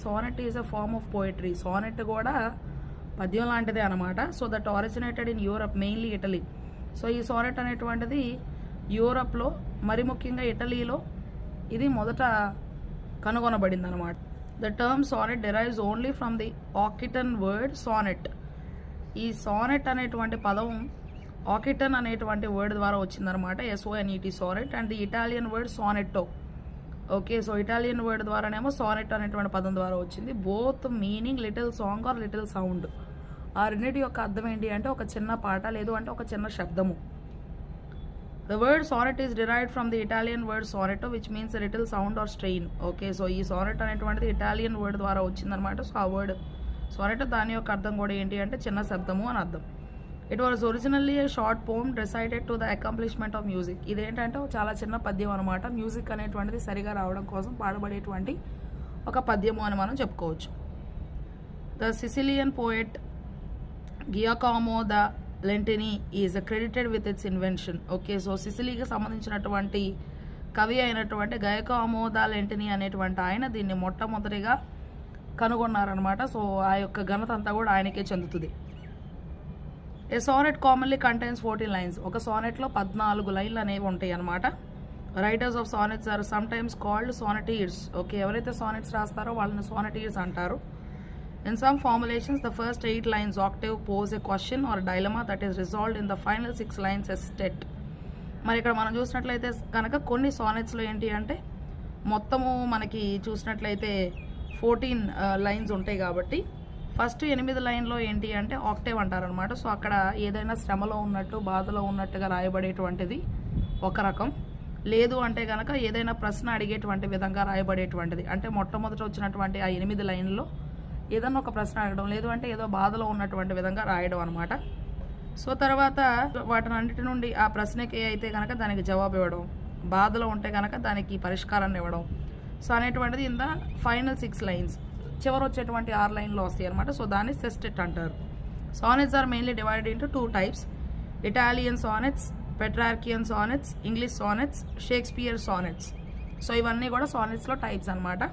Sonet is a form of poetry. Sonnet కూడా పద్యం లాంటిదే అనమాట. So that originated in Europe, mainly Italy. So ఈ సోనెట్ అనేటువంటిది యూరప్లో, మరి ముఖ్యంగా ఇటలీలో ఇది మొదట కనుగొనబడింది అనమాట. The term sonnet derives only from the Occitan word sonnet. ఈ సానెట్ అనేటువంటి పదం ఆక్సిటన్ అనేటువంటి వర్డ్ ద్వారా వచ్చిందనమాట, SONET sonnet. And the Italian word sonetto. Okay, so Italian word ద్వారానేమో సానెట్ అనేటువంటి పదం ద్వారా వచ్చింది. Both meaning little song or little sound. ఆ రెండింటి యొక్క అర్థం ఏంటి అంటే ఒక చిన్న పాట, లేదు అంటే ఒక చిన్న శబ్దము. The word sonnet is derived from the Italian word sonetto, which means a little sound or strain. Okay, so ఈ సానెట్ అనేటువంటిది ఇటాలియన్ వర్డ్ ద్వారా వచ్చిందనమాట. సో ఆ వర్డ్ సానెట్ దాని యొక్క అర్థం కూడా ఏంటి అంటే చిన్న శబ్దము అని అర్థం. It was originally a short poem recited to the accompaniment of music. ఇదేంటంటే చాలా చిన్న పద్యం అనమాట. మ్యూజిక్ అనేటువంటిది సరిగా రావడం కోసం పాడబడేటువంటి ఒక పద్యము అని మనం చెప్పుకోవచ్చు. The Sicilian poet Giacomo da Lentini is credited with its invention. Okay, so సిసిలీకి సంబంధించినటువంటి కవి అయినటువంటి గయాకోమో ద లెంటినీ అనేటువంటి ఆయన దీన్ని మొట్టమొదటిగా కనుగొన్నారనమాట. సో ఆ యొక్క ఘనత అంతా కూడా ఆయనకే చెందుతుంది. A sonnet commonly contains 14 lines. ఒక సానెట్లో 14 లైన్లు అనేవి ఉంటాయి అనమాట. Writers of sonnets are sometimes called sonneteers. Okay, ఎవరైతే సానెట్స్ రాస్తారో వాళ్ళని సానెటీర్స్ అంటారు. In some formulations, the first 8 lines octave pose a question or dilemma that is resolved in the final 6 lines as stet. మరి ఇక్కడ మనం చూసినట్లయితే కనుక కొన్ని సానెట్స్లో ఏంటి అంటే మొత్తము మనకి చూసినట్లయితే 14 లైన్స్ ఉంటాయి కాబట్టి ఫస్ట్ 8 లైన్లో ఏంటి అంటే ఆక్టేవ్ అంటారనమాట. సో అక్కడ ఏదైనా శ్రమలో ఉన్నట్టు, బాధలో ఉన్నట్టుగా రాయబడేటువంటిది ఒక రకం. లేదు అంటే కనుక ఏదైనా ప్రశ్న అడిగేటువంటి విధంగా రాయబడేటువంటిది. అంటే మొట్టమొదట వచ్చినటువంటి ఆ 8 లైన్లో ఏదన్నా ఒక ప్రశ్న అడగడం, లేదు అంటే ఏదో బాధలో ఉన్నటువంటి విధంగా రాయడం అనమాట. సో తర్వాత వాటిని అన్నిటి నుండి ఆ ప్రశ్నకి అయితే కనుక దానికి జవాబు ఇవ్వడం, బాధలో ఉంటే కనుక దానికి పరిష్కారాన్ని ఇవ్వడం. సో అనేటువంటిది ఇన్ ద ఫైనల్ 6 లైన్స్, చివరి వచ్చేటువంటి 6 లైన్లో వస్తాయి అనమాట. సో దాన్ని సెస్టెట్ అంటారు. Sonnets are mainly divided into 2 types: Italian sonnets, Petrarchan sonnets, English sonnets, Shakespeare sonnets. So ఇవన్నీ కూడా సానెట్స్లో టైప్స్ అనమాట.